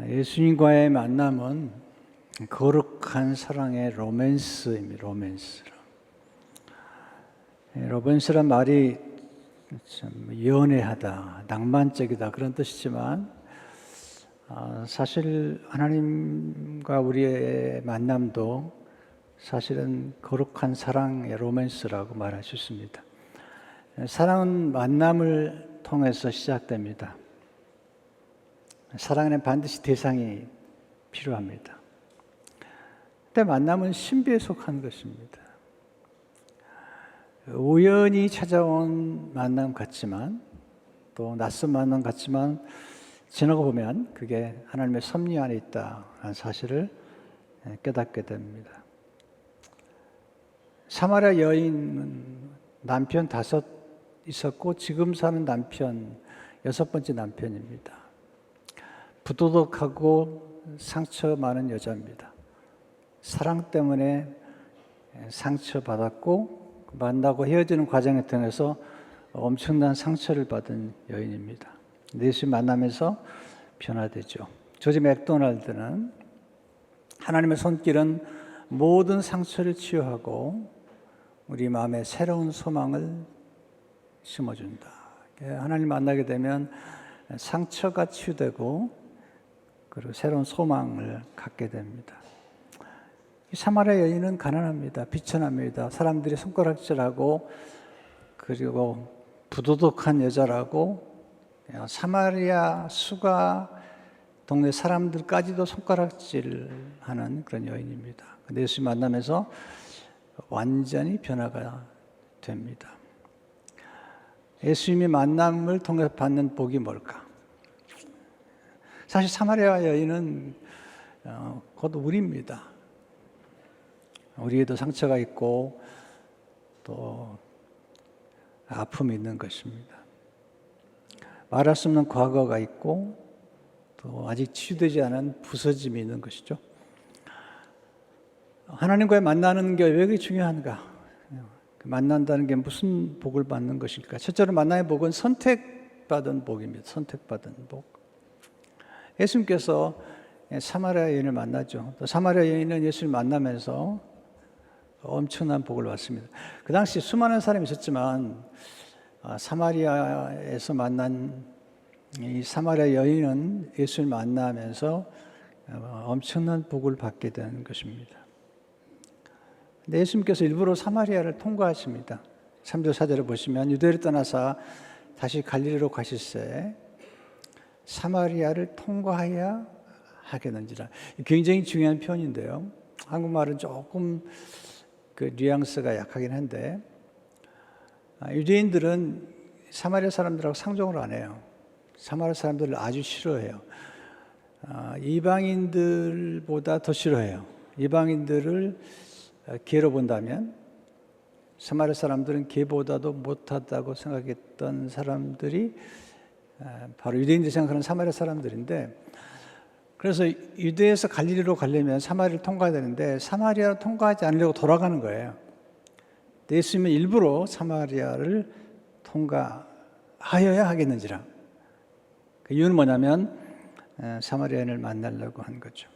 예수님과의 만남은 거룩한 사랑의 로맨스입니다. 로맨스란 말이 참 연애하다, 낭만적이다 그런 뜻이지만 사실 하나님과 우리의 만남도 사실은 거룩한 사랑의 로맨스라고 말할 수 있습니다. 사랑은 만남을 통해서 시작됩니다. 사랑에는 반드시 대상이 필요합니다. 그때 만남은 신비에 속한 것입니다. 우연히 찾아온 만남 같지만 또 낯선 만남 같지만 지나고 보면 그게 하나님의 섭리 안에 있다는 사실을 깨닫게 됩니다. 사마리아 여인은 남편 5 있었고 지금 사는 남편 6번째 남편입니다. 부도덕하고 상처 많은 여자입니다. 사랑 때문에 상처받았고 만나고 헤어지는 과정을 통해서 엄청난 상처를 받은 여인입니다. 예수 만나면서 변화되죠. 조지 맥도날드는 하나님의 손길은 모든 상처를 치유하고 우리 마음에 새로운 소망을 심어준다. 하나님 만나게 되면 상처가 치유되고 그리고 새로운 소망을 갖게 됩니다. 이 사마리아 여인은 가난합니다. 비천합니다. 사람들이 손가락질하고 그리고 부도덕한 여자라고 사마리아 수가 동네 사람들까지도 손가락질하는 그런 여인입니다. 근데 예수 만나면서 완전히 변화가 됩니다. 예수님이 만남을 통해서 받는 복이 뭘까? 사실 사마리아 여인은 곧 우리입니다. 우리에도 상처가 있고 또 아픔이 있는 것입니다. 말할 수 없는 과거가 있고 또 아직 치유되지 않은 부서짐이 있는 것이죠. 하나님과의 만나는 게 왜 그렇게 중요한가? 만난다는 게 무슨 복을 받는 것일까? 첫째로 만남의 복은 선택받은 복입니다. 선택받은 복. 예수님께서 사마리아 여인을 만나죠. 또 사마리아 여인은 예수를 만나면서 엄청난 복을 받습니다. 그 당시 수많은 사람이 있었지만 사마리아에서 만난 이 사마리아 여인은 예수를 만나면서 엄청난 복을 받게 되는 것입니다. 근데 예수님께서 일부러 사마리아를 통과하십니다. 3절 4절을 보시면 유대를 떠나서 다시 갈릴리로 가실새 사마리아를 통과해야 하겠는지라. 굉장히 중요한 표현인데요. 한국말은 조금 그 뉘앙스가 약하긴 한데 유대인들은 사마리아 사람들하고 상종을 안 해요. 사마리아 사람들을 아주 싫어해요. 이방인들보다 더 싫어해요. 이방인들을 개로 본다면 사마리아 사람들은 개보다도 못하다고 생각했던 사람들이 바로 유대인들이 생각하는 사마리아 사람들인데, 그래서 유대에서 갈릴리로 가려면 사마리아를 통과해야 되는데 사마리아를 통과하지 않으려고 돌아가는 거예요. 예수님은 일부러 사마리아를 통과하여야 하겠는지라. 그 이유는 뭐냐면 사마리아인을 만나려고 한 거죠.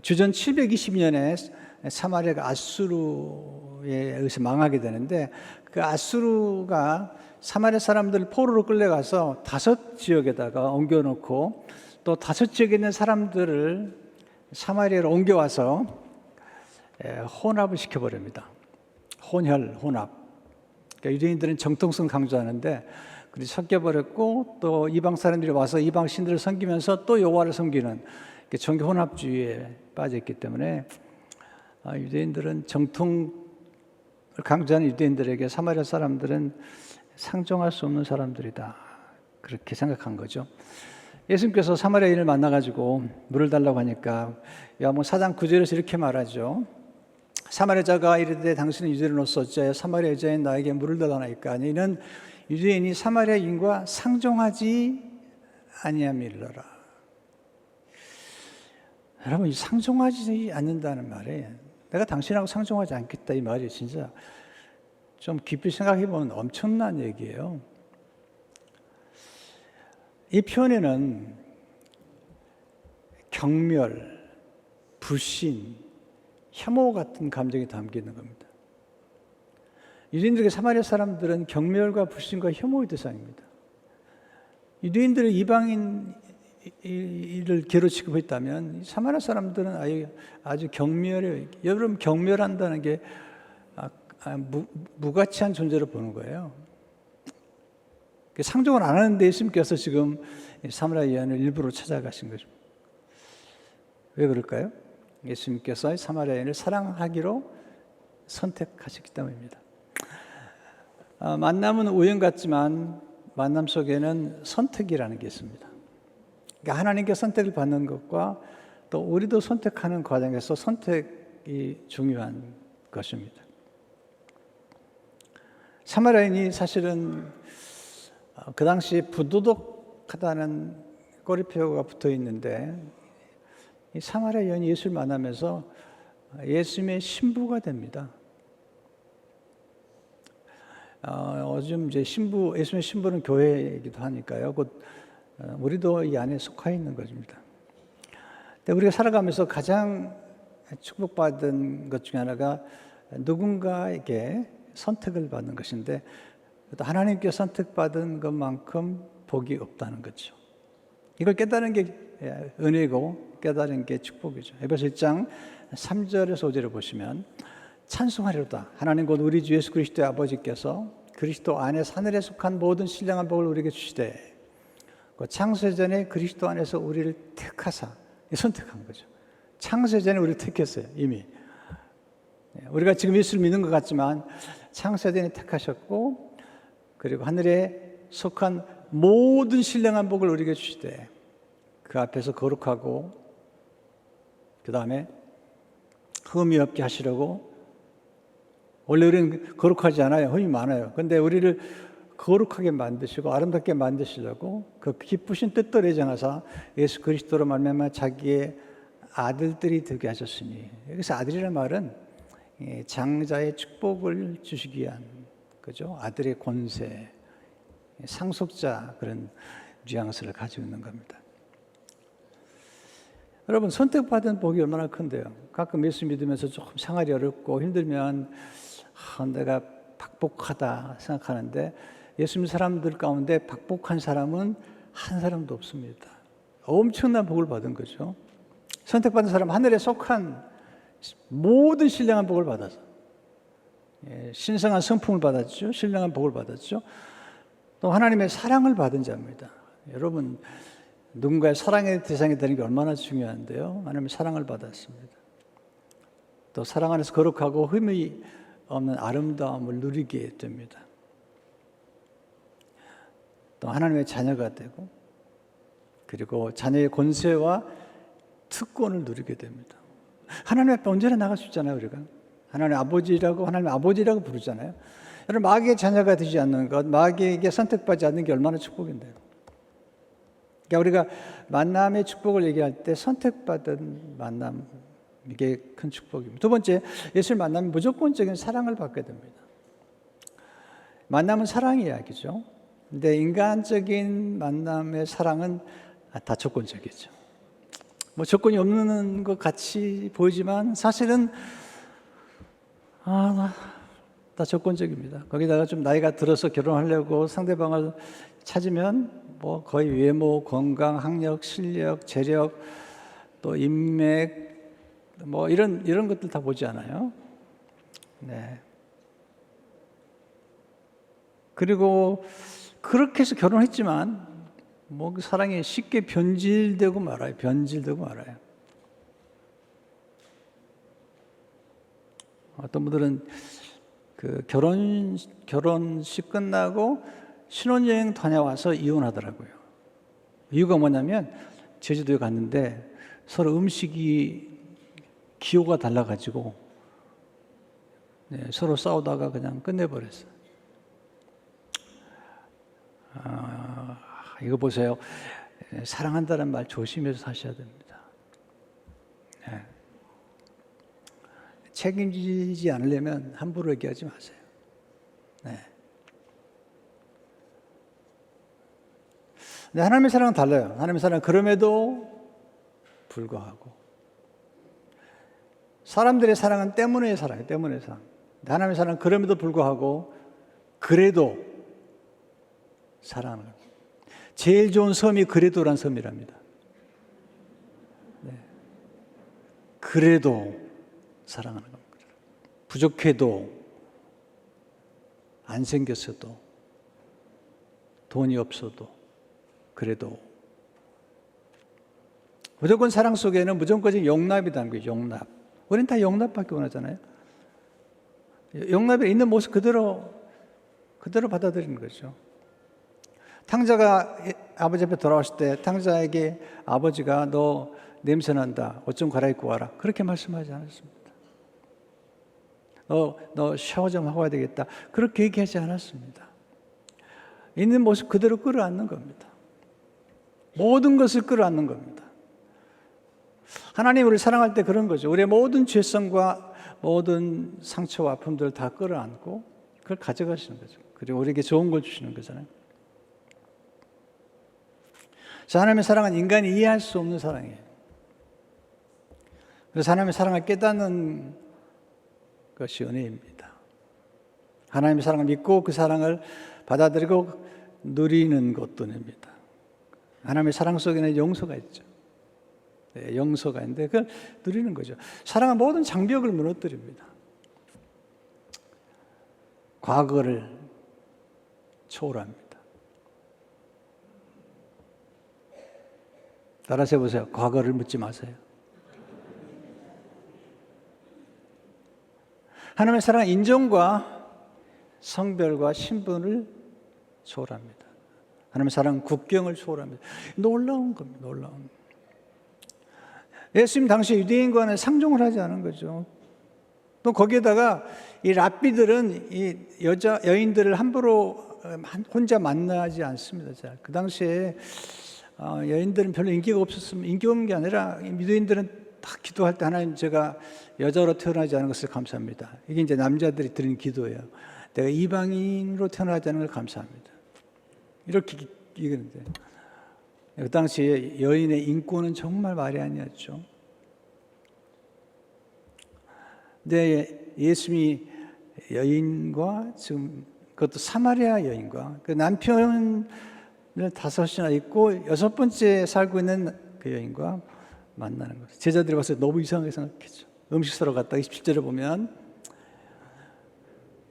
주전 720년에 사마리아가 아수르에 의해서 망하게 되는데 그 아수르가 사마리아 사람들을 포로로 끌려가서 5 지역에다가 옮겨놓고 또 5 지역에 있는 사람들을 사마리아로 옮겨와서 혼합을 시켜버립니다. 혼합. 그러니까 유대인들은 정통성 강조하는데 그들이 섞여버렸고 또 이방 사람들이 와서 이방 신들을 섬기면서 또 여호와를 섬기는 종교 혼합주의에 빠졌기 때문에 유대인들은 정통을 강조하는 유대인들에게 사마리아 사람들은 상종할 수 없는 사람들이다. 그렇게 생각한 거죠. 예수님께서 사마리아인을 만나가지고 물을 달라고 하니까 요한복음 4장 9절에서 이렇게 말하죠. 사마리아 여자가 이르되 당신은 유대인으로서 어찌하여 사마리아 여자인 나에게 물을 달라나이까? 이는 유대인이 사마리아인과 상종하지 아니함이로라. 여러분, 상종하지 않는다는 말에 내가 당신하고 상종하지 않겠다 이 말이 진짜 좀 깊이 생각해 보면 엄청난 얘기예요. 이 표현에는 경멸, 불신, 혐오 같은 감정이 담겨 있는 겁니다. 유대인들에게 사마리아 사람들은 경멸과 불신과 혐오의 대상입니다. 유대인들의 이방인을 개로 취급했다면 사마리아 사람들은 아주 경멸해. 여러분, 경멸한다는 게 무가치한 존재로 보는 거예요. 상종을 안 하는데 예수님께서 지금 사마리아 여인을 일부러 찾아가신 거죠. 왜 그럴까요? 예수님께서 사마리아 여인을 사랑하기로 선택하셨기 때문입니다. 만남은 우연 같지만 만남 속에는 선택이라는 게 있습니다. 그러니까 하나님께 선택을 받는 것과 또 우리도 선택하는 과정에서 선택이 중요한 것입니다. 사마리아 여인이 사실은 그 당시 부도덕하다는 꼬리표가 붙어 있는데 이 사마리아 여인이 예수를 만나면서 예수님의 신부가 됩니다. 요즘 이제 예수님의 신부는 교회이기도 하니까요. 곧 우리도 이 안에 속해 있는 것입니다. 근데 우리가 살아가면서 가장 축복받은 것 중에 하나가 누군가에게 선택을 받는 것인데 또 하나님께 선택받은 것만큼 복이 없다는 거죠. 이걸 깨달은 게 은혜고 깨달은 게 축복이죠. 에베소 1장 3절에서 5절을 보시면 찬송하리로다. 하나님 곧 우리 주 예수 그리스도의 아버지께서 그리스도 안에 하늘에 속한 모든 신령한 복을 우리에게 주시되 창세전에 그리스도 안에서 우리를 택하사 선택한 거죠. 창세전에 우리를 택했어요. 이미. 우리가 지금 예수를 믿는 것 같지만 창세전에 택하셨고 그리고 하늘에 속한 모든 신령한 복을 우리에게 주시되 그 앞에서 거룩하고 그 다음에 흠이 없게 하시려고. 원래 우리는 거룩하지 않아요. 흠이 많아요. 그런데 우리를 거룩하게 만드시고 아름답게 만드시려고 그 기쁘신 뜻대로 예정하사 예수 그리스도로 말미암아 자기의 아들들이 되게 하셨으니, 여기서 아들이라는 말은 장자의 축복을 주시기 위한 그죠? 아들의 권세, 상속자 그런 뉘앙스를 가지고 있는 겁니다. 여러분, 선택받은 복이 얼마나 큰데요. 가끔 예수 믿으면서 조금 생활이 어렵고 힘들면 내가 박복하다 생각하는데 예수 믿는 사람들 가운데 박복한 사람은 한 사람도 없습니다. 엄청난 복을 받은 거죠. 선택받은 사람은 하늘에 속한 모든 신령한 복을 받아서 신성한 성품을 받았죠. 신령한 복을 받았죠. 또 하나님의 사랑을 받은 자입니다. 여러분, 누군가의 사랑의 대상이 되는 게 얼마나 중요한데요. 하나님의 사랑을 받았습니다. 또 사랑 안에서 거룩하고 흠이 없는 아름다움을 누리게 됩니다. 또 하나님의 자녀가 되고 그리고 자녀의 권세와 특권을 누리게 됩니다. 하나님 앞에 언제나 나갈 수 있잖아요. 우리가 하나님 아버지라고 부르잖아요. 여러분, 마귀의 자녀가 되지 않는 것, 마귀에게 선택받지 않는 게 얼마나 축복인데요. 그러니까 우리가 만남의 축복을 얘기할 때 선택받은 만남, 이게 큰 축복입니다. 두 번째, 예수를 만나면 무조건적인 사랑을 받게 됩니다. 만남은 사랑 이야기죠. 근데 인간적인 만남의 사랑은 다 조건적이죠. 뭐 조건이 없는 것 같이 보이지만 사실은 다 조건적입니다. 거기다가 좀 나이가 들어서 결혼하려고 상대방을 찾으면 뭐 거의 외모, 건강, 학력, 실력, 재력, 또 인맥, 뭐 이런 것들 다 보지 않아요. 네. 그리고 그렇게 해서 결혼했지만 뭐 그 사랑이 쉽게 변질되고 말아요. 어떤 분들은 그 결혼식 끝나고 신혼여행 다녀와서 이혼하더라고요. 이유가 뭐냐면 제주도에 갔는데 서로 음식이 기호가 달라가지고 서로 싸우다가 그냥 끝내버렸어요. 이거 보세요. 사랑한다는 말 조심해서 사셔야 됩니다. 네. 책임지지 않으려면 함부로 얘기하지 마세요. 네. 근데 하나님의 사랑은 달라요. 하나님의 사랑은 그럼에도 불구하고 사람들의 사랑은 때문에 사랑이에요. 때문에 사랑. 하나님의 사랑은 그럼에도 불구하고 그래도 사랑하는 거예요. 제일 좋은 섬이 그래도란 섬이랍니다. 네. 그래도 사랑하는 겁니다. 부족해도 안 생겼어도 돈이 없어도 그래도 무조건 사랑 속에는 무조건 용납이 담겨요. 용납. 우리는 다 용납밖에 원하잖아요. 용납에 있는 모습 그대로 받아들이는 거죠. 탕자가 아버지 앞에 돌아왔을 때 탕자에게 아버지가 너 냄새 난다. 옷 좀 갈아입고 와라. 그렇게 말씀하지 않았습니다. 너 샤워 좀 하고 와야 되겠다. 그렇게 얘기하지 않았습니다. 있는 모습 그대로 끌어안는 겁니다. 모든 것을 끌어안는 겁니다. 하나님 우리를 사랑할 때 그런 거죠. 우리의 모든 죄성과 모든 상처와 아픔들을 다 끌어안고 그걸 가져가시는 거죠. 그리고 우리에게 좋은 걸 주시는 거잖아요. 그래서 하나님의 사랑은 인간이 이해할 수 없는 사랑이에요. 그래서 하나님의 사랑을 깨닫는 것이 은혜입니다. 하나님의 사랑을 믿고 그 사랑을 받아들이고 누리는 것도 은혜입니다. 하나님의 사랑 속에는 용서가 있죠. 네, 용서가 있는데 그걸 누리는 거죠. 사랑은 모든 장벽을 무너뜨립니다. 과거를 초월합니다. 따라서 해보세요. 과거를 묻지 마세요. 하나님의 사랑은 인종과 성별과 신분을 초월합니다. 하나님의 사랑은 국경을 초월합니다. 놀라운 겁니다. 놀라운. 예수님 당시 유대인과는 상종을 하지 않은 거죠. 또 거기에다가 이 랍비들은 이 여인들을 함부로 혼자 만나지 않습니다. 그 당시에 여인들은 별로 인기가 없었으면 인기 없는 게 아니라 유대인들은 딱 기도할 때 하나님 제가 여자로 태어나지 않은 것을 감사합니다. 이게 이제 남자들이 드리는 기도예요. 내가 이방인으로 태어나지 않은 걸 감사합니다. 이렇게 얘기하는데 그 당시에 여인의 인권은 정말 말이 아니었죠. 근데 예수님이 여인과 지금 그것도 사마리아 여인과 그 남편을 5이나 있고 6번째 살고 있는 그 여인과 만나는 거죠. 제자들이 봤을 때 너무 이상하게 생각했죠. 음식 사러 갔다가 27절에 보면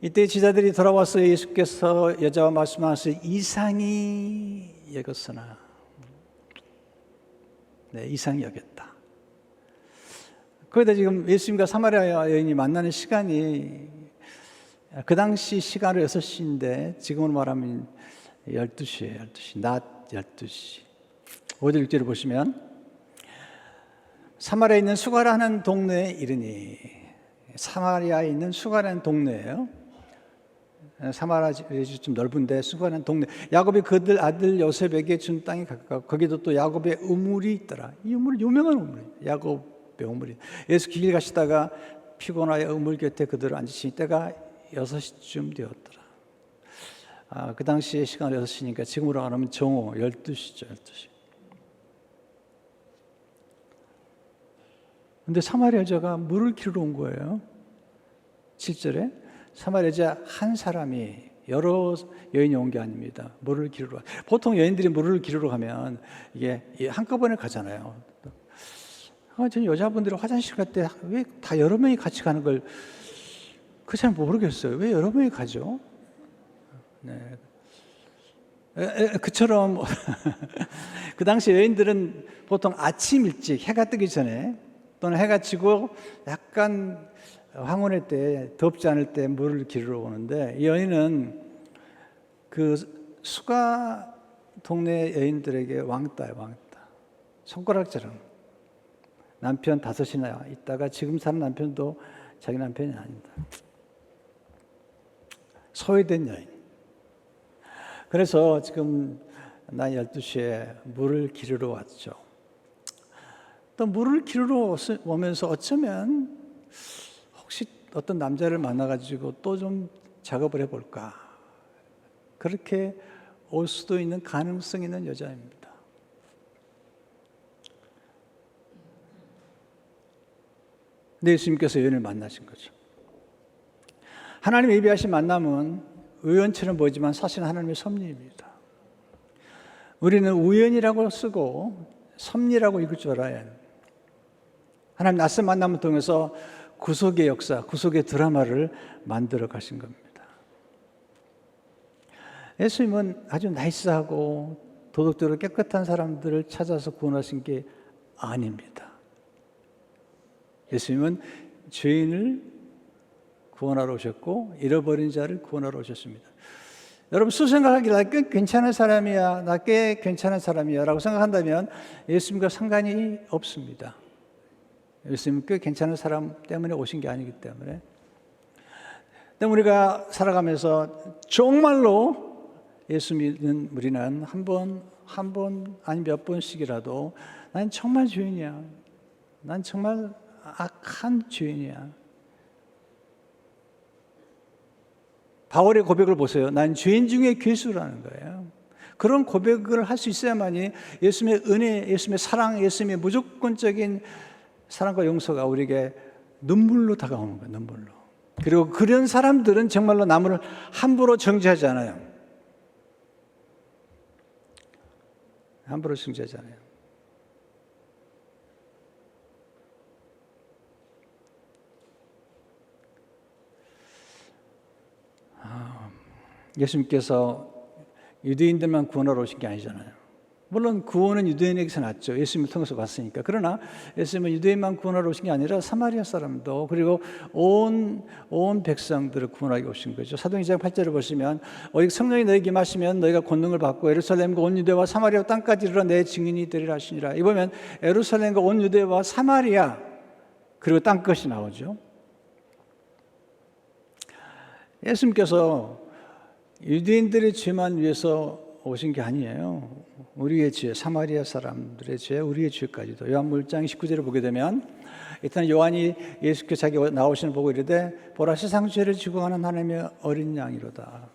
이때 제자들이 돌아와서 예수께서 여자와 말씀하셔서 이상히 여겼으나 이상히 여겼다. 거기다 지금 예수님과 사마리아 여인이 만나는 시간이 그 당시 시간으로 6시인데 지금으로 말하면 12시예요. 12시. 낮 12시. 5절 6절을 보시면 사마리아에 있는 수가라는 동네에 이르니 사마리아에 있는 수가라는 동네예요. 사마리아에 좀 넓은데 수가라는 동네. 야곱이 그들 아들 요셉에게 준 땅이 가깝고 거기도 또 야곱의 우물이 있더라. 이 우물 유명한 우물이에요. 야곱의 우물이. 예수 길 가시다가 피곤하여 우물 곁에 그들 앉으시니 때가 6시쯤 되었더라. 그 당시에 시간 6시니까 지금으로 말하면 정오 12시죠. 12시. 근데 사마리아 여자가 물을 기르러 온 거예요. 7절에 사마리아 여자 한 사람이 여러 여인이 온 게 아닙니다. 물을 기르러. 보통 여인들이 물을 기르러 가면 이게 한꺼번에 가잖아요. 저 여자분들이 화장실 갈 때 왜 다 여러 명이 같이 가는 걸 그 잘 모르겠어요. 왜 여러 명이 가죠? 네. 그처럼 그 당시 여인들은 보통 아침 일찍 해가 뜨기 전에 또는 해가 지고 약간 황혼의 때 덥지 않을 때 물을 기르러 오는데 이 여인은 그 수가 동네 여인들에게 왕따예요. 왕따. 손가락처럼 남편 5이나 있다가 지금 사는 남편도 자기 남편이 아니다. 소외된 여인. 그래서 지금 나 12시에 물을 기르러 왔죠. 또 물을 기르러 오면서 어쩌면 혹시 어떤 남자를 만나가지고 또 좀 작업을 해볼까 그렇게 올 수도 있는 가능성 있는 여자입니다. 근데 예수님께서 여인을 만나신 거죠. 하나님의 예비하신 만남은 우연처럼 보이지만 사실은 하나님의 섭리입니다. 우리는 우연이라고 쓰고 섭리라고 읽을 줄 알아야 해요. 하나님 낯선 만남을 통해서 구속의 역사, 구속의 드라마를 만들어 가신 겁니다. 예수님은 아주 나이스하고 도덕적으로 깨끗한 사람들을 찾아서 구원하신 게 아닙니다. 예수님은 죄인을 구원하러 오셨고 잃어버린 자를 구원하러 오셨습니다. 여러분 수생각하기를 나 꽤 괜찮은 사람이야, 나 꽤 괜찮은 사람이야 라고 생각한다면 예수님과 상관이 없습니다. 예수님은 꽤 괜찮은 사람 때문에 오신 게 아니기 때문에. 우리가 살아가면서 정말로 예수 믿는 우리는 한 번 아니 몇 번씩이라도 난 정말 죄인이야, 난 정말 악한 죄인이야. 바울의 고백을 보세요. 난 죄인 중에 괴수라는 거예요. 그런 고백을 할 수 있어야만이 예수님의 은혜, 예수님의 사랑, 예수님의 무조건적인 사랑과 용서가 우리에게 눈물로 다가오는 거예요. 눈물로. 그리고 그런 사람들은 정말로 남을 함부로 정죄하지 않아요. 함부로 정죄하지 않아요. 예수님께서 유대인들만 구원하러 오신 게 아니잖아요. 물론 구원은 유대인에게서 났죠. 예수님을 통해서 왔으니까. 그러나 예수님은 유대인만 구원하러 오신 게 아니라 사마리아 사람도 그리고 온 백성들을 구원하기 오신 거죠. 사도행전 8절을 보시면 오직 성령이 너에게 임하시면 너희가 권능을 받고 예루살렘과 온 유대와 사마리아 땅까지 이르러 내 증인이 되리라 하시니라. 이 보면 예루살렘과 온 유대와 사마리아 그리고 땅끝이 나오죠. 예수님께서 유대인들의 죄만 위해서 오신 게 아니에요. 우리의 죄, 사마리아 사람들의 죄, 우리의 죄까지도. 요한복음 1장 19절을 보게 되면 일단 요한이 예수께서 자기 나오시는 보고 이르되 보라 세상 죄를 지고 가는 하나님의 어린 양이로다.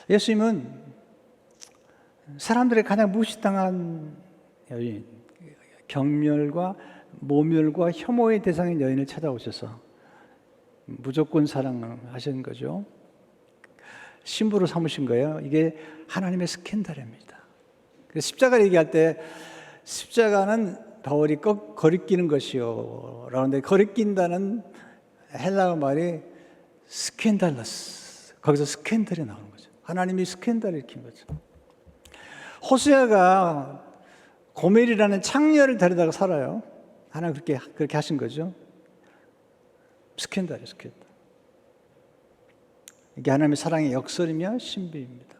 예수님은 사람들의 가장 무시당한 여인, 경멸과 모멸과 혐오의 대상인 여인을 찾아오셔서 무조건 사랑하신 거죠. 신부로 삼으신 거예요. 이게 하나님의 스캔들입니다. 그래서 십자가를 얘기할 때 십자가는 바울이 꼭 거리끼는 것이요 라고 하는데 거리낀다는 헬라어 말이 스캔달러스. 거기서 스캔들이 나오는 거죠. 하나님이 스캔들을 일으킨 거죠. 호세아가 고멜이라는 창녀를 데려다가 살아요. 하나님 그렇게 하신 거죠. 스캔들이에요, 스캔들. 이게 하나님의 사랑의 역설이며 신비입니다.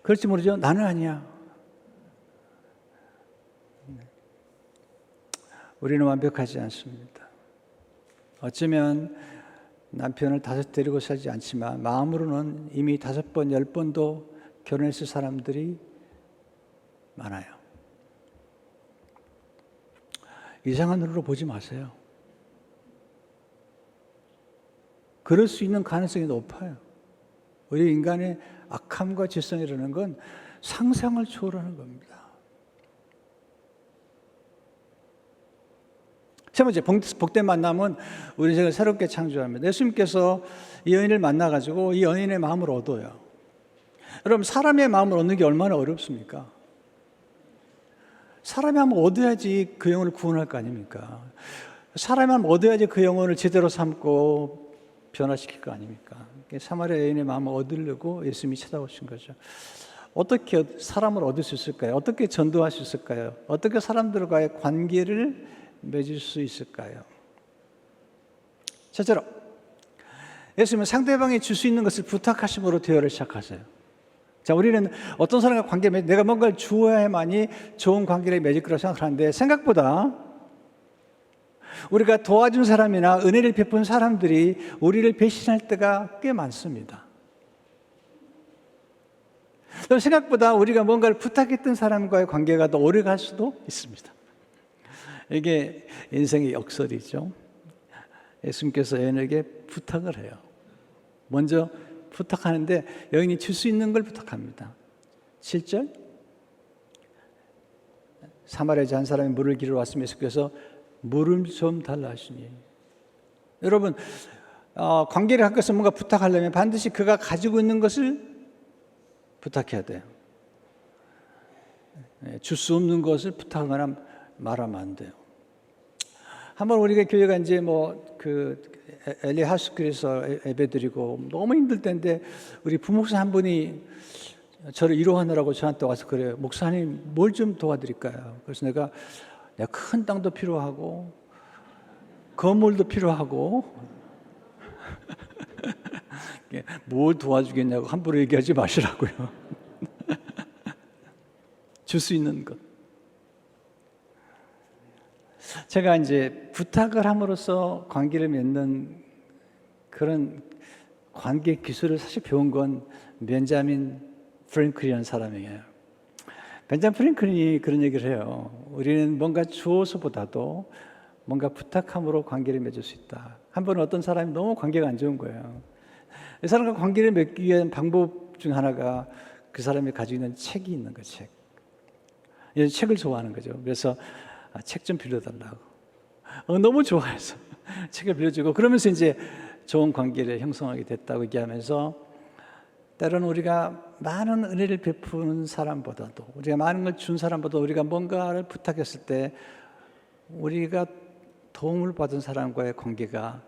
그럴지 모르죠. 나는 아니야. 우리는 완벽하지 않습니다. 어쩌면 남편을 5 데리고 살지 않지만 마음으로는 이미 5번, 10번도 결혼했을 사람들이 많아요. 이상한 눈으로 보지 마세요. 그럴 수 있는 가능성이 높아요. 우리 인간의 악함과 죄성이라는 건 상상을 초월하는 겁니다. 세 번째, 복된 만남은 우리 인생을 새롭게 창조합니다. 예수님께서 이 여인을 만나가지고 이 여인의 마음을 얻어요. 여러분, 사람의 마음을 얻는 게 얼마나 어렵습니까? 사람이 한번 얻어야지 그 영혼을 구원할 거 아닙니까? 사람이 한번 얻어야지 그 영혼을 제대로 삼고 변화시킬 거 아닙니까? 사마리아 여인의 마음을 얻으려고 예수님이 찾아오신 거죠. 어떻게 사람을 얻을 수 있을까요? 어떻게 전도할 수 있을까요? 어떻게 사람들과의 관계를 맺을 수 있을까요? 첫째로 예수님은 상대방이 줄 수 있는 것을 부탁하심으로 대화를 시작하세요. 자, 우리는 어떤 사람과 관계 내가 뭔가를 주어야만이 좋은 관계를 맺을 거라고 생각하는데 생각보다 우리가 도와준 사람이나 은혜를 베푼 사람들이 우리를 배신할 때가 꽤 많습니다. 생각보다 우리가 뭔가를 부탁했던 사람과의 관계가 더 오래 갈 수도 있습니다. 이게 인생의 역설이죠. 예수님께서 여인에게 부탁을 해요. 먼저 부탁하는데 여인이 줄 수 있는 걸 부탁합니다. 7절 사마리아 여자 한 사람이 물을 기르러 왔으면 예수께서 물을 좀 달라 하시니. 여러분 관계를 갖고서 뭔가 부탁하려면 반드시 그가 가지고 있는 것을 부탁해야 돼요. 줄 수 없는 것을 부탁하거나 말하면 안 돼요. 한번 우리가 교회가 이제 엘리 하우스쿨에서 예배드리고 너무 힘들 때인데 우리 부목사 한 분이 저를 위로하느라고 저한테 와서 그래요. 목사님 뭘 좀 도와드릴까요? 그래서 내가 큰 땅도 필요하고 건물도 필요하고 뭘 도와주겠냐고 함부로 얘기하지 마시라고요. 줄 수 있는 것. 제가 이제 부탁을 함으로써 관계를 맺는 그런 관계 기술을 사실 배운 건 벤자민 프랭클이라는 사람이에요. 벤자민 프랭클이 그런 얘기를 해요. 우리는 뭔가 주어서보다도 뭔가 부탁함으로 관계를 맺을 수 있다. 한 번은 어떤 사람이 너무 관계가 안 좋은 거예요. 이 사람과 관계를 맺기 위한 방법 중 하나가 그 사람이 가지고 있는 책이 있는 거예요. 책을 좋아하는 거죠. 그래서 책 좀 빌려달라고. 너무 좋아해서 책을 빌려주고 그러면서 이제 좋은 관계를 형성하게 됐다고 얘기하면서 때로는 우리가 많은 은혜를 베푸는 사람보다도 우리가 많은 걸 준 사람보다 우리가 뭔가를 부탁했을 때 우리가 도움을 받은 사람과의 관계가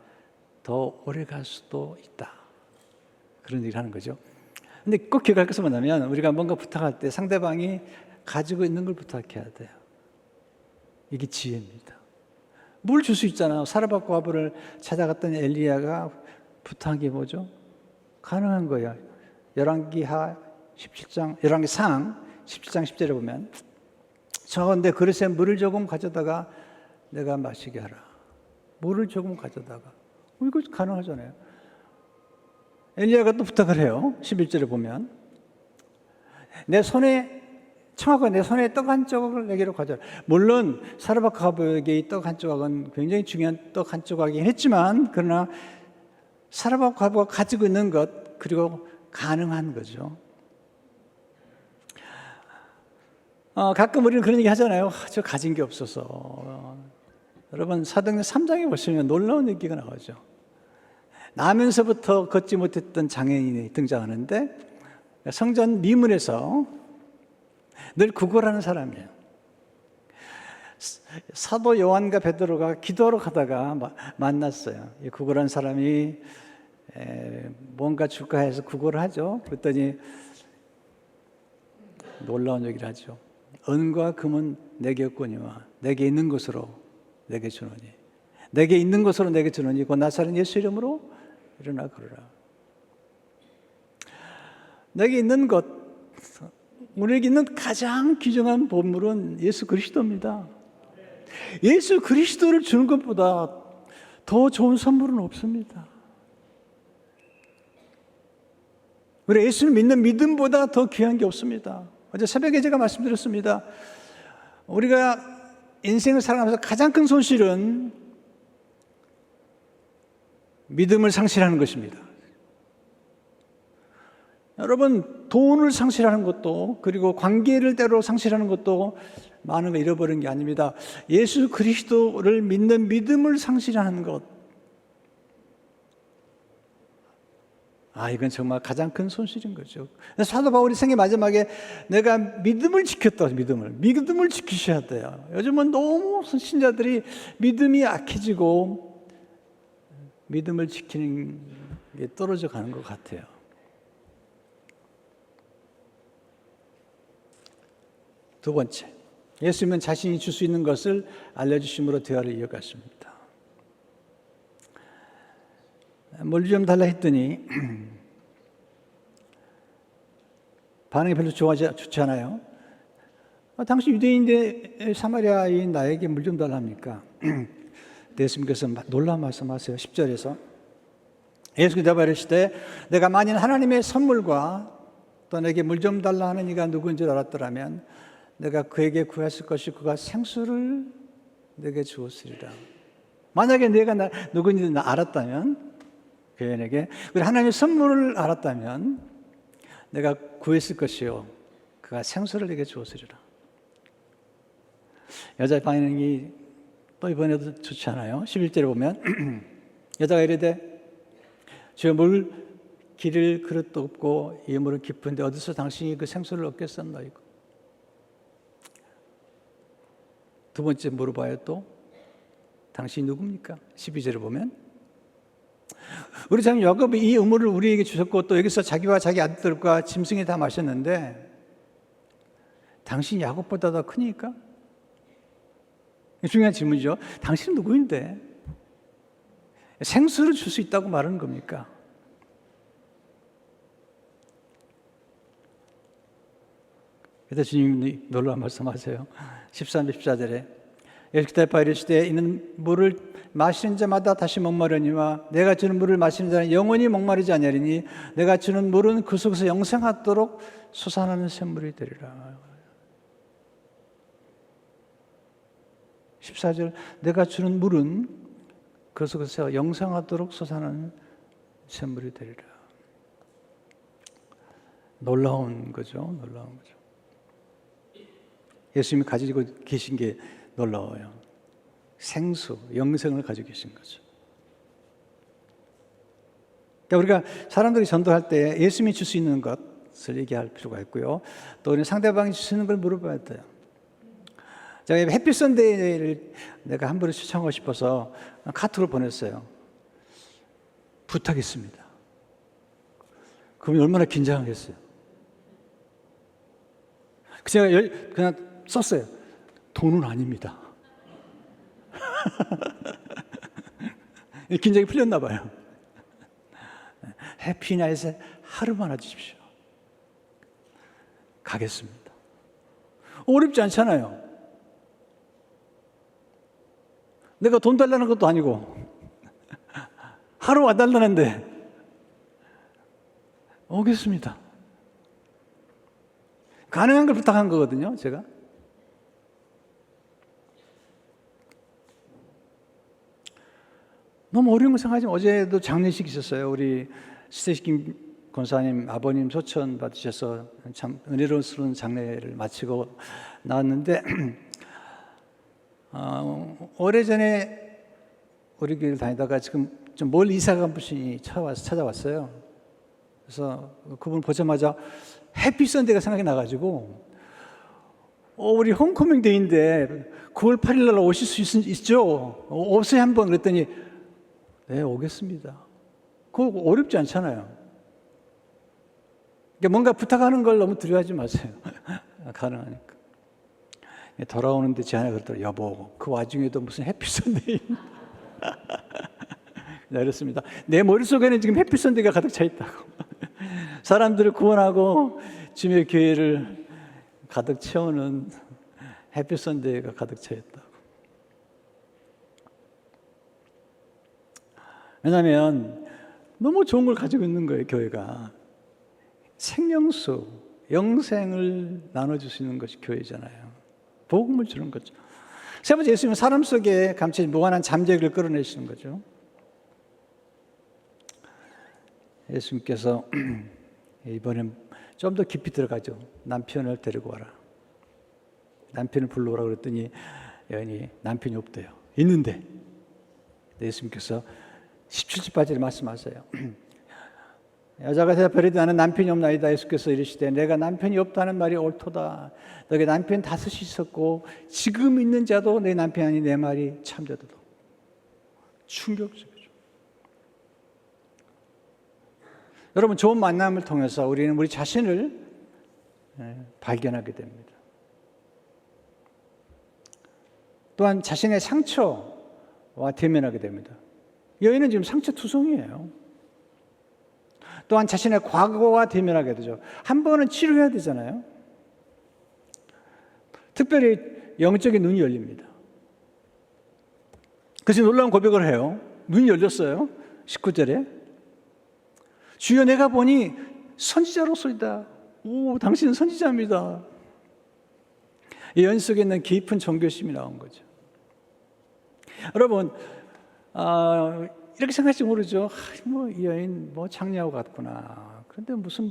더 오래 갈 수도 있다. 그런 얘기를 하는 거죠. 근데 꼭 기억할 것은 뭐냐면 우리가 뭔가 부탁할 때 상대방이 가지고 있는 걸 부탁해야 돼요. 이게 지혜입니다. 물 줄 수 있잖아요. 사르밧과 와불을 찾아갔던 엘리야가 부탁한 게 뭐죠? 가능한 거예요. 열왕기상 17장 10절에 보면 저 내 그릇에 물을 조금 가져다가 내가 마시게 하라. 물을 조금 가져다가 이거 가능하잖아요. 엘리야가 또 부탁을 해요. 11절에 보면 청하고 내 손에 떡 한 조각을 내게로 가져라. 물론 사르밧 과부에게 이 떡 한 조각은 굉장히 중요한 떡 한 조각이긴 했지만 그러나 사르밧 과부가 가지고 있는 것 그리고 가능한 거죠. 가끔 우리는 그런 얘기 하잖아요. 저 가진 게 없어서. 여러분 사도행전 3장에 보시면 놀라운 얘기가 나오죠. 나면서부터 걷지 못했던 장애인이 등장하는데 성전 미문에서 늘 구걸하는 사람이에요. 사도 요한과 베드로가 기도하러 가다가 만났어요. 이 구걸한 사람이 뭔가 줄까 해서 구걸을 하죠. 그랬더니 놀라운 얘기를 하죠. 은과 금은 내게 없거니와 내게 있는 것으로 내게 주노니 내게 있는 것으로 내게 주노니 곧 나사렛 예수 이름으로 일어나 걸으라. 내게 있는 것, 우리에게 있는 가장 귀중한 보물은 예수 그리스도입니다. 예수 그리스도를 주는 것보다 더 좋은 선물은 없습니다. 우리 예수를 믿는 믿음보다 더 귀한 게 없습니다. 어제 새벽에 제가 말씀드렸습니다. 우리가 인생을 살아가면서 가장 큰 손실은 믿음을 상실하는 것입니다. 여러분 돈을 상실하는 것도 그리고 관계를 때로 상실하는 것도 많은 걸 잃어버린 게 아닙니다. 예수 그리스도를 믿는 믿음을 상실하는 것, 이건 정말 가장 큰 손실인 거죠. 사도 바울이 생애 마지막에 내가 믿음을 지켰다. 믿음을 지키셔야 돼요. 요즘은 너무 신자들이 믿음이 약해지고 믿음을 지키는 게 떨어져 가는 것 같아요. 두 번째, 예수님은 자신이 줄 수 있는 것을 알려주심으로 대화를 이어갔습니다. 물 좀 달라 했더니 반응이 별로 좋지 않아요. 당신 유대인인데 사마리아인 나에게 물 좀 달라 합니까? 예수님께서 놀라운 말씀하세요. 10절에서 예수께서 대답하시되 내가 만일 하나님의 선물과 또 내게 물 좀 달라 하는 이가 누구인 줄 알았더라면 내가 그에게 구했을 것이 그가 생수를 내게 주었으리라. 만약에 내가 누구인지 알았다면 그에게 하나님의 선물을 알았다면 내가 구했을 것이요 그가 생수를 내게 주었으리라. 여자의 반응이 또 이번에도 좋지 않아요. 11절에 보면 여자가 이르되 주여 물 기를 그릇도 없고 이 물은 깊은데 어디서 당신이 그 생수를 얻겠었나이고. 두 번째 물어봐요. 또 당신이 누굽니까? 12절에 보면 우리 장 야곱이 이 우물을 우리에게 주셨고 또 여기서 자기와 자기 아들들과 짐승이 다 마셨는데 당신이 야곱보다 더 크니까? 중요한 질문이죠. 당신은 누구인데 생수를 줄 수 있다고 말하는 겁니까? 그때 주님이 놀라운 말씀하세요. 13절 14절에 예수께서 대답하여 이르시되 이는 물을 마시는 자마다 다시 목마르니와 내가 주는 물을 마시는 자는 영원히 목마르지 아니하리니 내가 주는 물은 그 속에서 영생하도록 솟아나는 샘물이 되리라. 14절 내가 주는 물은 그 속에서 영생하도록 솟아나는 샘물이 되리라. 놀라운 거죠. 놀라운 거죠. 예수님이 가지고 계신 게 놀라워요. 생수, 영생을 가지고 계신 거죠. 그러니까 우리가 사람들이 전도할 때 예수님이 줄 수 있는 것을 얘기할 필요가 있고요. 또 우리는 상대방이 줄 수 있는 걸 물어봐야 돼요. 제가 햇빛 선데이를 내가 한 번을 시청하고 싶어서 카톡을 보냈어요. 부탁했습니다. 그럼 얼마나 긴장하겠어요. 제가 그냥 썼어요. 돈은 아닙니다. 긴장이 풀렸나 봐요. 해피나잇에 하루만 와주십시오. 가겠습니다. 어렵지 않잖아요. 내가 돈 달라는 것도 아니고 하루 와달라는데 오겠습니다. 가능한 걸 부탁한 거거든요, 제가. 너무 어려운 거 생각하지만 어제도 장례식 있었어요. 우리 스테이시 권사님 아버님 소천 받으셔서 참 은혜로운 장례를 마치고 나왔는데 오래전에 우리 교회를 다니다가 지금 좀 멀리 이사간 분이 찾아왔어요. 그래서 그분 보자마자 해피 선데이가 생각이 나가지고 우리 홈커밍 데이인데 9월 8일 날 오실 수 있죠? 오세요 한번. 그랬더니 네, 오겠습니다. 그거 어렵지 않잖아요. 그러니까 뭔가 부탁하는 걸 너무 두려워하지 마세요. 가능하니까. 돌아오는데 제 아내가 그러더라고요. 여보, 그 와중에도 무슨 해피 선데이. 네, 그렇습니다. 내 머릿속에는 지금 해피 선데이가 가득 차 있다고. 사람들을 구원하고 주님의 교회를 가득 채우는 해피 선데이가 가득 차 있다고. 왜냐하면 너무 좋은 걸 가지고 있는 거예요, 교회가. 생명수, 영생을 나눠줄 수 있는 것이 교회잖아요. 복음을 주는 거죠. 세 번째, 예수님은 사람 속에 감춰진 무한한 잠재력을 끌어내시는 거죠. 예수님께서 이번엔 좀 더 깊이 들어가죠. 남편을 데리고 와라. 남편을 불러오라 그랬더니 여인이 남편이 없대요. 있는데 예수님께서 17절까지 말씀하세요. 여자가 대답하리되 나는 남편이 없나이다. 예수께서 이르시되 내가 남편이 없다는 말이 옳도다. 너게 남편 5이 있었고 지금 있는 자도 내 남편이 아니 내 말이 참되도다. 충격적이죠. 여러분, 좋은 만남을 통해서 우리는 우리 자신을 발견하게 됩니다. 또한 자신의 상처와 대면하게 됩니다. 여인은 지금 상처투성이에요. 또한 자신의 과거와 대면하게 되죠. 한 번은 치료해야 되잖아요. 특별히 영적인 눈이 열립니다. 그래서 놀라운 고백을 해요. 눈이 열렸어요. 19절에 주여 내가 보니 선지자로소이다. 오, 당신은 선지자입니다. 이 여인 속에 있는 깊은 종교심이 나온 거죠. 여러분, 이렇게 생각할지 모르죠. 이 여인 장녀하고 같구나. 그런데 무슨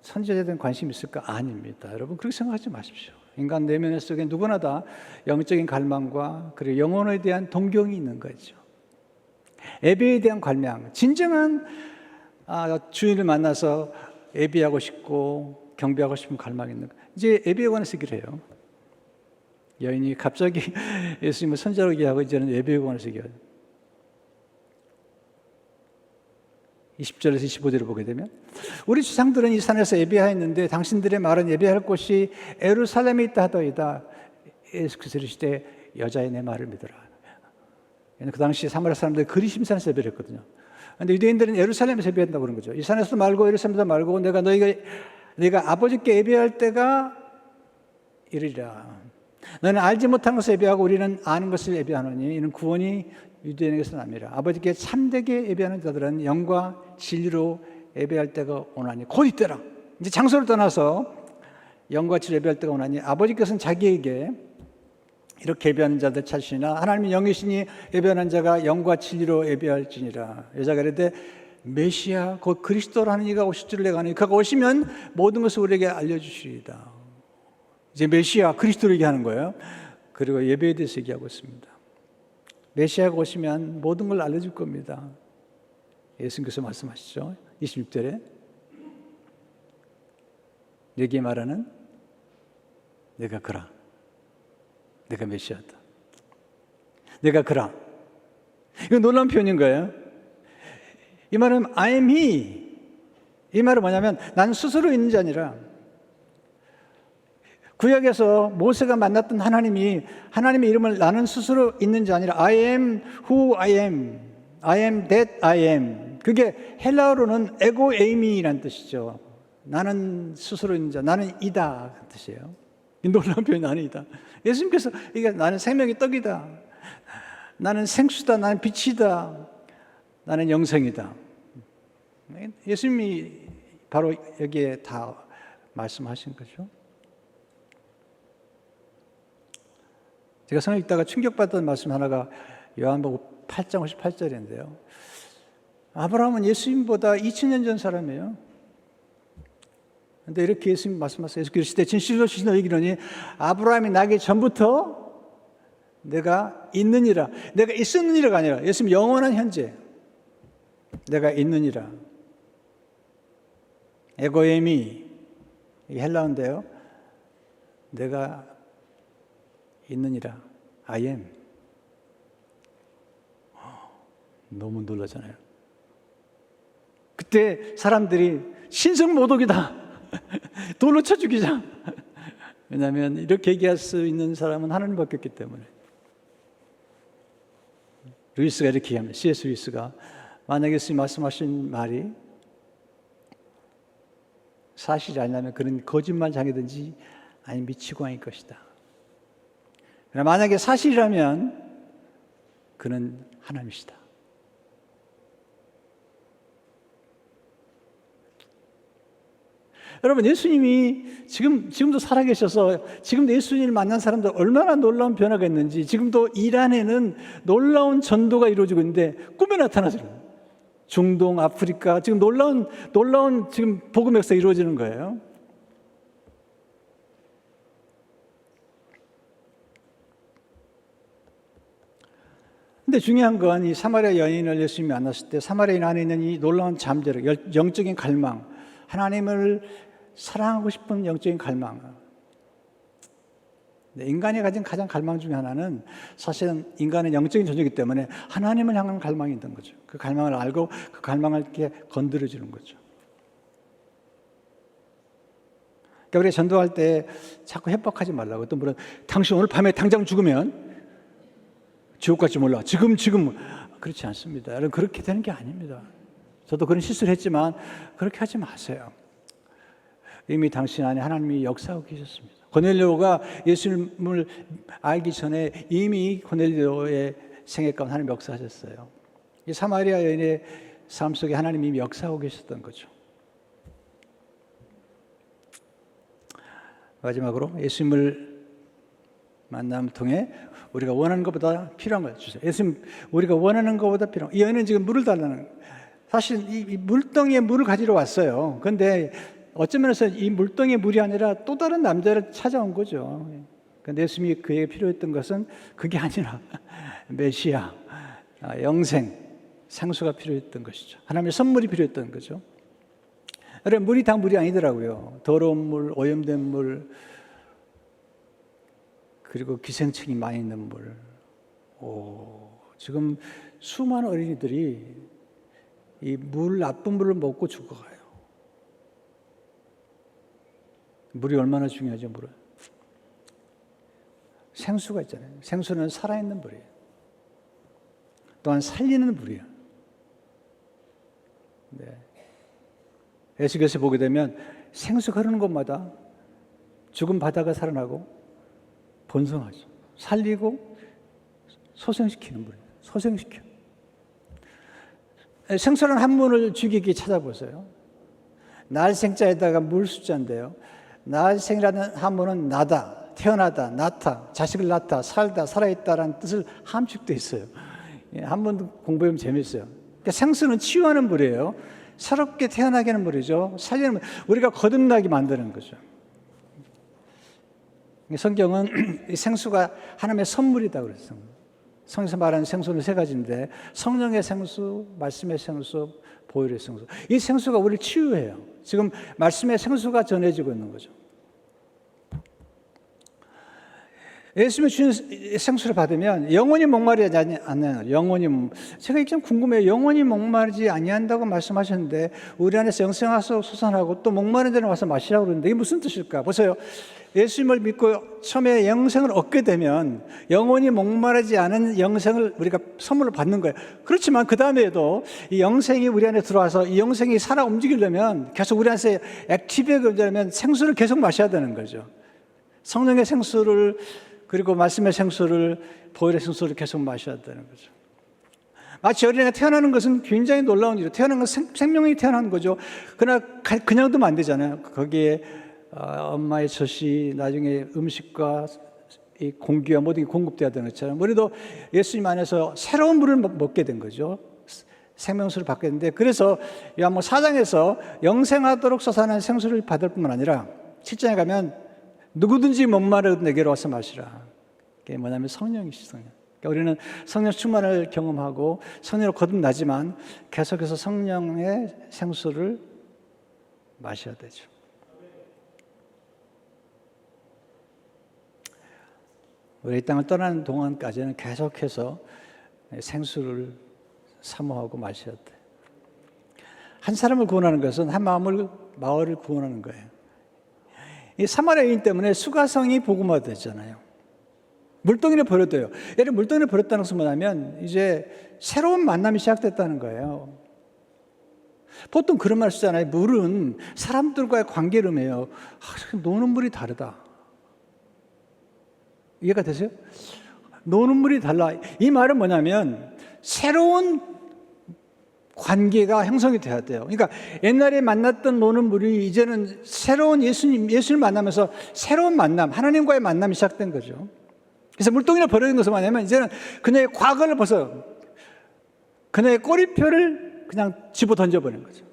선지자에 대한 관심이 있을까? 아닙니다. 여러분 그렇게 생각하지 마십시오. 인간 내면 속에 누구나 다 영적인 갈망과 그리고 영혼에 대한 동경이 있는 거죠. 예배에 대한 갈망, 진정한 주인을 만나서 예배하고 싶고 경배하고 싶은 갈망이 있는 거예요. 이제 예배에 관해서 얘기를 해요. 여인이 갑자기 예수님을 선지자로 얘기하고 이제는 예배에 관해서 얘기해요. 20절에서 25절을 보게 되면 우리 조상들은 이 산에서 예배하였는데 당신들의 말은 예배할 곳이 예루살렘에 있다 하더이다. 예수께서 이르시되 여자의 내 말을 믿으라. 그 당시 사마리아 사람들이 그리심산에서 예배를 했거든요. 그런데 유대인들은 예루살렘에서 예배한다고 그런 거죠. 이 산에서도 말고 예루살렘에서 말고 내가 아버지께 예배할 때가 이르리라. 너는 알지 못한 것을 예배하고 우리는 아는 것을 예배하노니 이는 구원이 유대인에게서 납니다. 아버지께 참되게 예배하는 자들은 영과 진리로 예배할 때가 오나니 곧 이때라. 이제 장소를 떠나서 영과 진리로 예배할 때가 오나니 아버지께서는 자기에게 이렇게 예배하는 자들 찾으시나 하나님이 영이시니 예배하는 자가 영과 진리로 예배할지니라. 여자가 이르되 메시아 곧 그리스도라는 이가 오실 줄을 내가 아니 그가 오시면 모든 것을 우리에게 알려주시리이다. 이제 메시아 그리스도를 얘기하는 거예요. 그리고 예배에 대해서 얘기하고 있습니다. 메시아가 오시면 모든 걸 알려줄 겁니다. 예수님께서 말씀하시죠. 26절에 내게 말하는 내가 그라. 내가 메시아다. 내가 그라. 이건 놀라운 표현인 거예요. 이 말은 I am he. 이 말은 뭐냐면 나는 스스로 있는 자 아니라 구약에서 모세가 만났던 하나님의 이름을 나는 스스로 있는 자 아니라 I am who I am. I am that I am. 그게 헬라어로는 에고 에이미라는 뜻이죠. 나는 스스로 있는 자, 나는 이다 그 뜻이에요. 이 놀라운 표현이 나는 이다. 예수님께서 이게 나는 생명의 떡이다. 나는 생수다. 나는 빛이다. 나는 영생이다. 예수님이 바로 여기에 다 말씀하신 거죠. 제가 성경 읽다가 충격받던 말씀 하나가 요한복음 8장 58절인데요. 아브라함은 예수님보다 2000년 전 사람이에요. 그런데 이렇게 예수님 말씀하세요. 예수께서 시대 진실로 주시는 얘기로니 아브라함이 나기 전부터 내가 있느니라. 내가 있었느니라가 아니라 예수님 영원한 현재 내가 있느니라. 에고에미 이게 헬라어인데요. 내가 있느니라. I am. 너무 놀라잖아요. 그때 사람들이 신성모독이다. 돌로 쳐 죽이자. 왜냐하면 이렇게 얘기할 수 있는 사람은 하나님밖에 없기 때문에. 루이스가 이렇게 얘기합니다. C.S. 루이스가 만약에 예수님 말씀하신 말이 사실이 아니라면 그는 거짓말장이든지 아니면 미치광일 것이다. 그러나 만약에 사실이라면 그는 하나님이시다. 여러분 예수님이 지금도 살아계셔서 지금도 예수님을 만난 사람들 얼마나 놀라운 변화가 있는지 지금도 이란에는 놀라운 전도가 이루어지고 있는데 꿈에 나타나서 중동, 아프리카 지금 놀라운 지금 복음 역사가 이루어지는 거예요. 근데 중요한 건 이 사마리아 여인을 예수님이 만났을 때 사마리아 안에 있는 이 놀라운 잠재력, 영적인 갈망, 하나님을 사랑하고 싶은 영적인 갈망. 인간이 가진 가장 갈망 중에 하나는 사실은 인간의 영적인 존재이기 때문에 하나님을 향한 갈망이 있는 거죠. 그 갈망을 알고 그 갈망을 이렇게 건드려주는 거죠. 그러니까 우리가 전도할 때 자꾸 협박하지 말라고. 어떤 분은 당신 오늘 밤에 당장 죽으면 지옥 갈지 몰라. 지금 그렇지 않습니다. 여러분 그렇게 되는 게 아닙니다. 저도 그런 실수를 했지만 그렇게 하지 마세요. 이미 당신 안에 하나님이 역사하고 계셨습니다. 고넬료가 예수님을 알기 전에 이미 고넬료의 생애 가운데 하나님 역사하셨어요. 이 사마리아 여인의 삶 속에 하나님이 이미 역사하고 계셨던 거죠. 마지막으로 예수님을 만남을 통해 우리가 원하는 것보다 필요한 걸 주세요. 예수님 우리가 원하는 것보다 필요한 이 여인은 지금 물을 달라는 사실 이 물덩이에 물을 가지러 왔어요. 그런데 어쩌면서 이 물덩이에 물이 아니라 또 다른 남자를 찾아온 거죠. 그런데 예수님이 그에게 필요했던 것은 그게 아니라 메시아, 영생, 생수가 필요했던 것이죠. 하나님의 선물이 필요했던 거죠. 여러분, 물이 다 물이 아니더라고요. 더러운 물, 오염된 물, 그리고 기생충이 많이 있는 물. 지금 수많은 어린이들이 이 나쁜 물을 먹고 죽어가요. 물이 얼마나 중요하죠, 물은. 생수가 있잖아요. 생수는 살아있는 물이에요. 또한 살리는 물이에요. 네. 에스겔서 보게 되면 생수가 흐르는 곳마다 죽은 바다가 살아나고 번성하죠. 살리고 소생시키는 물이에요. 소생시켜. 생수라는 한문을 주기있게 찾아보세요. 날생자에다가 물숫자인데요. 날생이라는 한문은 나다, 태어나다, 낳다, 자식을 낳다, 살다, 살아있다라는 뜻을 함축되어 있어요. 한문도 공부하면 재밌어요. 그러니까 생수는 치유하는 물이에요. 새롭게 태어나게 하는 물이죠. 살리는 물, 우리가 거듭나게 만드는 거죠. 성경은 이 생수가 하나님의 선물이다 그랬어요. 성경에서 말하는 생수는 세 가지인데 성령의 생수, 말씀의 생수, 보혈의 생수. 이 생수가 우리를 치유해요. 지금 말씀의 생수가 전해지고 있는 거죠. 예수님이 주신 생수를 받으면 영원히 목마르지 않는 영원히 제가 이게 좀 궁금해요. 영원히 목마르지 아니한다고 말씀하셨는데 우리 안에서 영생하서 솟아나고 또 목마른 데는 와서 마시라고 그러는데 이게 무슨 뜻일까? 보세요. 예수님을 믿고 처음에 영생을 얻게 되면 영원히 목마르지 않은 영생을 우리가 선물로 받는 거예요. 그렇지만 그 다음에도 이 영생이 우리 안에 들어와서 이 영생이 살아 움직이려면 계속 우리 안에서 액티브하게 되려면 생수를 계속 마셔야 되는 거죠. 성령의 생수를 그리고 말씀의 생수를 보혈의 생수를 계속 마셔야 되는 거죠. 마치 어린애가 태어나는 것은 굉장히 놀라운 일이에요. 태어나는 것은 생명이 태어나는 거죠. 그러나 그냥 두면 안 되잖아요. 거기에 엄마의 젖이 나중에 음식과 이 공기와 모든 게 공급돼야 되는 것처럼 우리도 예수님 안에서 새로운 물을 먹게 된 거죠. 생명수를 받게 됐는데 그래서 요한복음 4장에서 영생하도록 솟아나는 생수를 받을 뿐만 아니라 7장에 가면 누구든지 목마르든 내게로 와서 마시라. 그게 뭐냐면 성령이시죠. 그러니까 우리는 성령 충만을 경험하고 성령으로 거듭나지만 계속해서 성령의 생수를 마셔야 되죠. 우리 이 땅을 떠나는 동안까지는 계속해서 생수를 사모하고 마셔야 돼. 한 사람을 구원하는 것은 한 마을을 구원하는 거예요. 이 사마리아 여인 때문에 수가성이 복음화됐잖아요. 물동이를 버렸대요. 예를 물동이를 버렸다는 것은 뭐냐면 이제 새로운 만남이 시작됐다는 거예요. 보통 그런 말 쓰잖아요. 물은 사람들과의 관계를 의미해요. 노는 물이 다르다. 이해가 되세요? 노는 물이 달라. 이 말은 뭐냐면 새로운 관계가 형성이 돼야 돼요. 그러니까 옛날에 만났던 노는 물이 이제는 새로운 예수를 만나면서 새로운 만남, 하나님과의 만남이 시작된 거죠. 그래서 물동이를 버리는 것은 뭐냐면 이제는 그녀의 과거를 벗어 그녀의 꼬리표를 그냥 집어 던져버리는 거죠.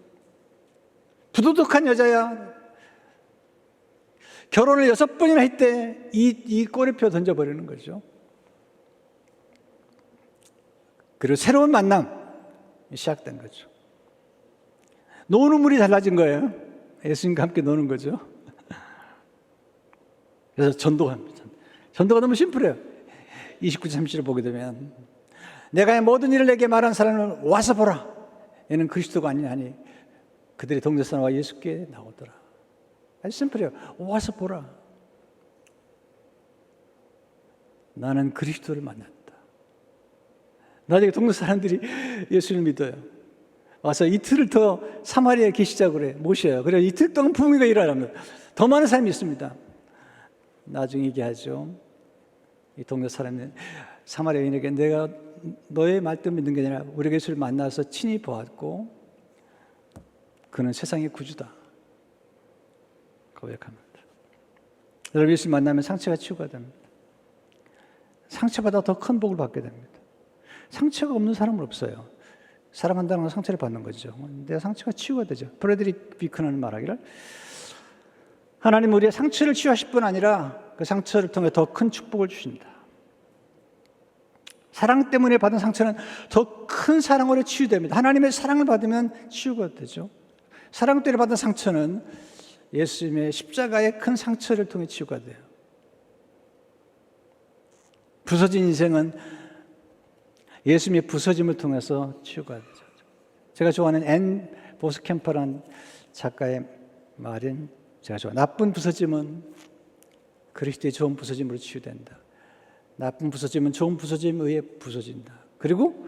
부도덕한 여자야. 결혼을 6번이나 했대. 이 꼬리표 던져버리는 거죠. 그리고 새로운 만남 시작된 거죠. 노는 물이 달라진 거예요. 예수님과 함께 노는 거죠. 그래서 전도합니다. 전도가 너무 심플해요. 29절 30절을 보게 되면 내가 모든 일을 내게 말한 사람은 와서 보라. 얘는 그리스도가 아니냐 하니 그들이 동네사람과 예수께 나오더라. 아주 심플해요. 와서 보라. 나는 그리스도를 만났다. 나중에 동네 사람들이 예수를 믿어요. 와서 이틀을 더 사마리아에 계시자고 그래. 모셔요. 그래서 이틀 동안 부흥회가 일어납니다. 더 많은 사람이 있습니다. 나중에 얘기하죠. 이 동네 사람은 사마리아인에게 내가 너의 말 때문에 믿는 게 아니라 우리가 예수를 만나서 친히 보았고 그는 세상의 구주다. 고백합니다. 여러분 예수를 만나면 상처가 치유가 됩니다. 상처보다 더 큰 복을 받게 됩니다. 상처가 없는 사람은 없어요. 사랑한다는 건 상처를 받는 거죠. 내 상처가 치유가 되죠. 프레드릭 비컨은 말하기를 하나님 우리의 상처를 치유하실 뿐 아니라 그 상처를 통해 더 큰 축복을 주신다. 사랑 때문에 받은 상처는 더 큰 사랑으로 치유됩니다. 하나님의 사랑을 받으면 치유가 되죠. 사랑 때문에 받은 상처는 예수님의 십자가의 큰 상처를 통해 치유가 돼요. 부서진 인생은 예수님의 부서짐을 통해서 치유가 되죠. 제가 좋아하는 앤 보스캠퍼라는 작가의 말인 제가 좋아하는 나쁜 부서짐은 그리스도의 좋은 부서짐으로 치유된다. 나쁜 부서짐은 좋은 부서짐에 의해 부서진다. 그리고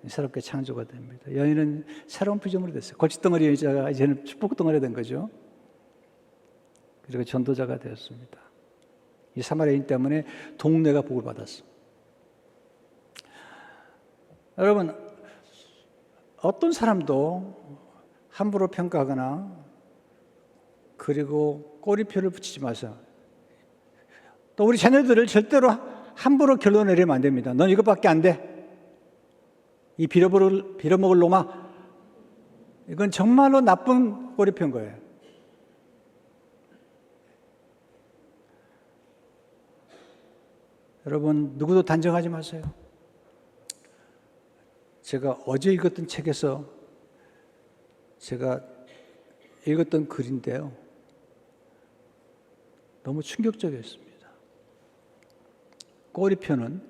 새롭게 창조가 됩니다. 여인은 새로운 피조물이 됐어요. 거짓덩어리 여자가 이제는 축복덩어리가 된 거죠. 그리고 전도자가 되었습니다. 이 사마리아인 때문에 동네가 복을 받았습니다. 여러분, 어떤 사람도 함부로 평가하거나 그리고 꼬리표를 붙이지 마세요. 또 우리 자녀들을 절대로 함부로 결론 내리면 안 됩니다. 넌 이것밖에 안 돼. 이 빌어먹을 놈아. 이건 정말로 나쁜 꼬리표인 거예요. 여러분, 누구도 단정하지 마세요. 제가 어제 읽었던 책에서 제가 읽었던 글인데요. 너무 충격적이었습니다. 꼬리표는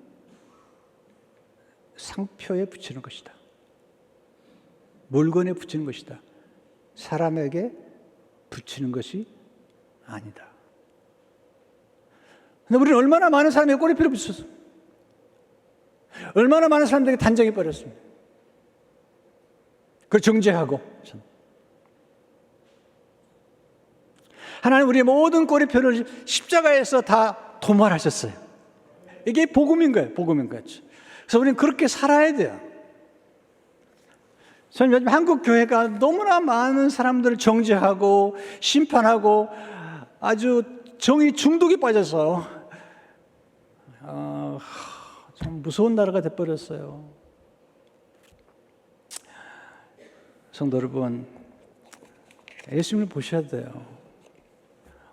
상표에 붙이는 것이다. 물건에 붙이는 것이다. 사람에게 붙이는 것이 아니다. 근데 우리는 얼마나 많은 사람에게 꼬리표를 붙였어. 얼마나 많은 사람들에게 단정해 버렸습니다. 그걸 정죄하고. 하나님 우리의 모든 꼬리표를 십자가에서 다 도말하셨어요. 이게 복음인 거예요. 복음인 거죠. 그래서 우리는 그렇게 살아야 돼요. 저는 요즘 한국 교회가 너무나 많은 사람들을 정죄하고 심판하고 아주 정의 중독에 빠져서 참 무서운 나라가 돼버렸어요. 성도 여러분, 예수님을 보셔야 돼요.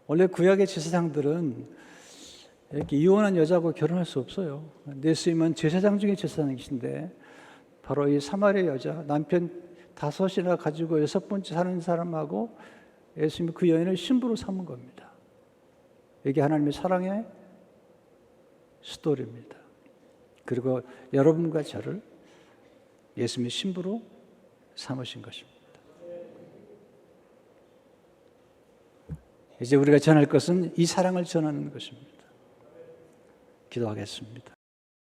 원래 구약의 제사장들은 이렇게 이혼한 여자하고 결혼할 수 없어요. 예수님은 제사장 중에 제사장이신데 바로 이 사마리아 여자, 남편 5이나 가지고 6번째 사는 사람하고 예수님이 그 여인을 신부로 삼은 겁니다. 이게 하나님의 사랑의 스토리입니다. 그리고 여러분과 저를 예수님의 신부로 삼으신 것입니다. 이제 우리가 전할 것은 이 사랑을 전하는 것입니다. 기도하겠습니다.